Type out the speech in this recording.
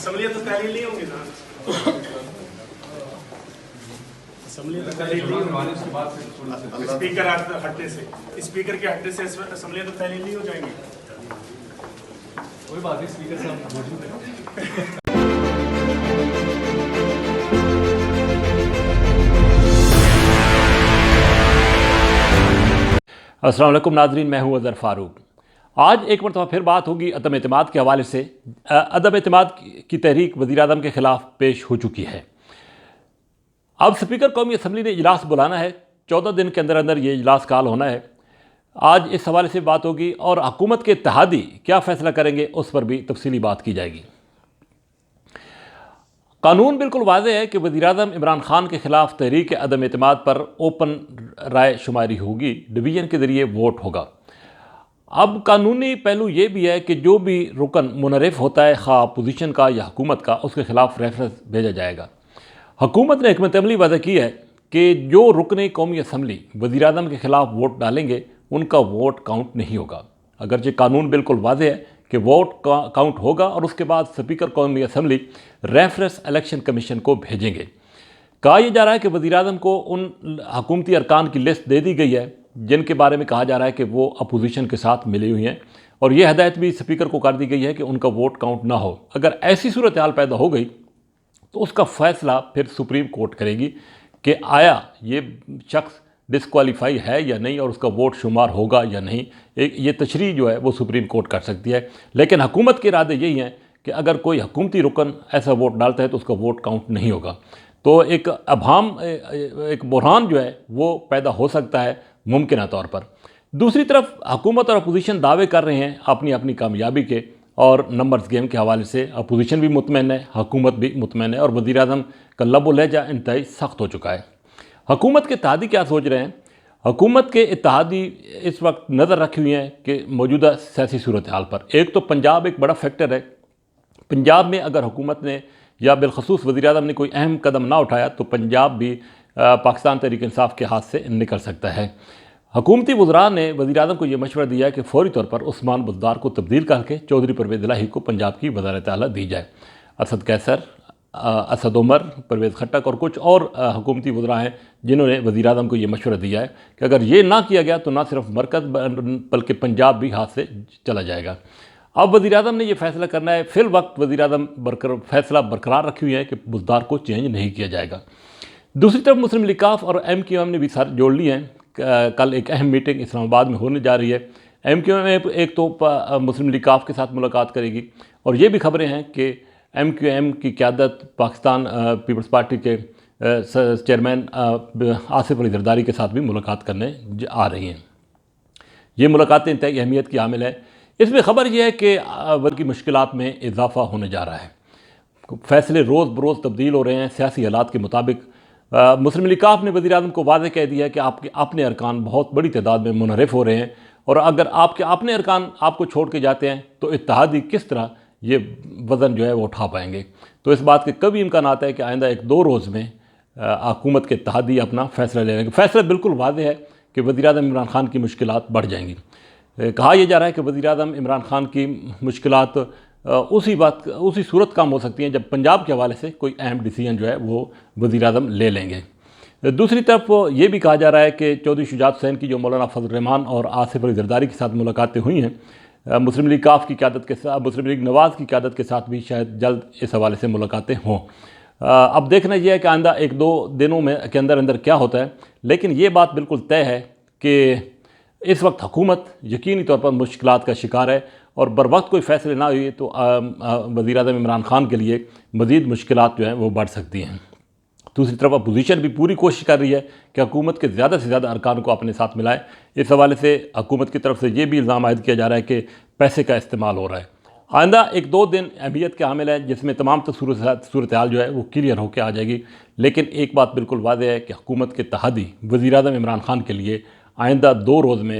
असम्बलियत तो तहरीर नहीं होंगी ना, असम्बलियत तो तहरीर नहीं होंगी। स्पीकर हटने से, स्पीकर के हटने से असम्बलियत तो तहरीर नहीं हो जाएंगी। कोई बात नहीं, स्पीकर साहब मौजूद है। अस्सलाम वालेकुम नाज़रीन, मैं हूँ अज़हर फ़ारूक। आज एक मरतबा फिर बात होगी अदम एतमाद के हवाले से। अदम एतमाद की तहरीक वज़ीर-ए-आज़म के ख़िलाफ़ पेश हो चुकी है। अब स्पीकर कौमी असम्बली ने इजलास बुलाना है, 14 दिन के अंदर अंदर ये इजलास काल होना है। आज इस हवाले से बात होगी और हुकूमत के इत्तेहादी क्या फ़ैसला करेंगे उस पर भी तफसीली बात की जाएगी। कानून बिल्कुल वाज़ेह है कि वज़ीर-ए-आज़म इमरान खान के ख़िलाफ़ तहरीक अदम एतमाद पर ओपन राय शुमारी होगी, डिवीज़न के ज़रिए वोट होगा। अब कानूनी पहलू ये भी है कि जो भी रुकन मुनरफ़ होता है, खा अपोजिशन का या हुकूमत का, उसके ख़िलाफ़ रेफरेंस भेजा जाएगा। हुकूमत ने हिकमत अमली वादा की है कि जो रुकन कौमी असम्बली वज़ीर-ए-आज़म के ख़िलाफ़ वोट डालेंगे उनका वोट काउंट नहीं होगा। अगरचे कानून बिल्कुल वाज़ेह है कि वोट काउंट होगा और उसके बाद स्पीकर कौमी असम्बली रेफरेंस इलेक्शन कमीशन को भेजेंगे। कहा यह जा रहा है कि वज़ीर-ए-आज़म को उन हुकूमती अरकान की लिस्ट दे दी गई है जिनके बारे में कहा जा रहा है कि वो अपोजिशन के साथ मिली हुई हैं, और ये हदायत भी स्पीकर को कर दी गई है कि उनका वोट काउंट ना हो। अगर ऐसी सूरत हाल पैदा हो गई तो उसका फ़ैसला फिर सुप्रीम कोर्ट करेगी कि आया ये शख्स डिस्क्वालीफाई है या नहीं और उसका वोट शुमार होगा या नहीं। एक ये तशरीह जो है वो सुप्रीम कोर्ट कर सकती है। लेकिन हुकूमत के इरादे यही हैं कि अगर कोई हुकूमती रुकन ऐसा वोट डालता है तो उसका वोट काउंट नहीं होगा। तो एक अभाम, एक बुरहान जो है वो पैदा हो सकता है मुमकिन तौर पर। दूसरी तरफ हुकूमत और अपोजिशन दावे कर रहे हैं अपनी अपनी कामयाबी के, और नंबर्स गेम के हवाले से अपोजिशन भी मुतमईन है, हुकूमत भी मुतमईन है, और वज़ीर-ए-आज़म का लब लहजा इंतहाई सख्त हो चुका है। हुकूमत के इत्तेहादी क्या सोच रहे हैं? हुकूमत के इत्तेहादी इस वक्त नज़र रखी हुई हैं कि मौजूदा सियासी सूरत हाल पर। एक तो पंजाब एक बड़ा फैक्टर है। पंजाब में अगर हुकूमत ने या बिलखसूस वज़ीर-ए-आज़म ने कोई अहम कदम ना उठाया तो पंजाब भी पाकिस्तान तहरीक इंसाफ के हाथ से निकल सकता है। हुकूमती वज़रा ने वज़ीर-ए-आज़म को यह मशवरा दिया है कि फौरी तौर पर उस्मान बुज़दार को तब्दील करके चौधरी परवेज़ इलाही को पंजाब की वज़ारत आला दी जाए। असद कैसर, असद उमर, परवेज़ खट्टक और कुछ और हुकूमती वज़रा हैं जिन्होंने वज़ीर-ए-आज़म को ये मशवरा दिया है कि अगर ये ना किया गया तो ना सिर्फ मरकज़ बल्कि पंजाब भी हाथ से चला जाएगा। अब वज़ीर-ए-आज़म ने यह फ़ैसला करना है। फिल वक्त वज़ीर-ए-आज़म फैसला बरकरार रखी हुई है कि बुज़दार को चेंज नहीं किया जाएगा। दूसरी तरफ मुस्लिम लीग काफ और MQM ने भी साथ जोड़ ली हैं। कल एक अहम मीटिंग इस्लामाबाद में होने जा रही है। MQM एक तो मुस्लिम लीग काफ के साथ मुलाकात करेगी, और ये भी खबरें हैं कि MQM की क़यादत पाकिस्तान पीपल्स पार्टी के चेयरमैन आसिफ अली ज़रदारी के साथ भी मुलाकात करने आ रही हैं। ये मुलाकातें इंतहाई अहमियत की हामिल है। इसमें ख़बर यह है कि वक्त की मुश्किलात में इजाफ़ा होने जा रहा है। फ़ैसले रोज़ बरोज़ तब्दील हो रहे हैं सियासी हालात के मुताबिक। मुस्लिम लीग काफ ने वज़ीर-ए-आज़म को वाज़ेह कह दिया है कि आपके अपने अरकान बहुत बड़ी तादाद में मुनहरिफ हो रहे हैं, और अगर आपके अपने अरकान आपको छोड़ के जाते हैं तो इत्तेहादी किस तरह ये वज़न जो है वो उठा पाएंगे। तो इस बात के कभी इम्कान आता है कि आइंदा 1-2 रोज़ में हुकूमत के इत्तेहादी अपना फ़ैसला ले लेंगे। फ़ैसला बिल्कुल वाज़ेह है कि वज़ीर-ए-आज़म इमरान खान की मुश्किलात बढ़ जाएंगी। कहा यह जा रहा है कि वज़ीर-ए-आज़म इमरान खान की मुश्किलात उसी सूरत कम हो सकती हैं जब पंजाब के हवाले से कोई अहम डिसीजन जो है वो वज़ीर-ए-आज़म ले लेंगे। दूसरी तरफ ये भी कहा जा रहा है कि चौधरी शुजात हुसैन की जो मौलाना फजल रहमान और आसिफ अली ज़रदारी के साथ मुलाकातें हुई हैं, मुस्लिम लीग काफ की क़यादत के साथ, मुस्लिम लीग नवाज़ की क़यादत के साथ भी शायद जल्द इस हवाले से मुलाकातें हों। अब देखना यह है कि आइंदा 1-2 दिनों में के अंदर अंदर क्या होता है। लेकिन ये बात बिल्कुल तय है कि इस वक्त हुकूमत यकीनी तौर पर मुश्किलात का शिकार है, और बर वक्त कोई फ़ैसले ना हुए तो वज़ीर-ए-आज़म इमरान खान के लिए मज़ीद मुश्किलात जो हैं वो बढ़ सकती हैं। दूसरी तरफ अपोजिशन भी पूरी कोशिश कर रही है कि हुकूमत के ज़्यादा से ज़्यादा अरकान को अपने साथ मिलाए। इस हवाले से हुकूमत की तरफ से ये भी इल्ज़ाम आयद किया जा रहा है कि पैसे का इस्तेमाल हो रहा है। आइंदा 1-2 दिन अहमियत के हामिल है जिसमें तमाम सूरत हाल जो है वो क्लियर होकर आ जाएगी। लेकिन एक बात बिल्कुल वाज़ेह है कि हुकूमत के इत्तेहादी वज़ीर-ए-आज़म इमरान खान के लिए आइंदा 2 रोज़ में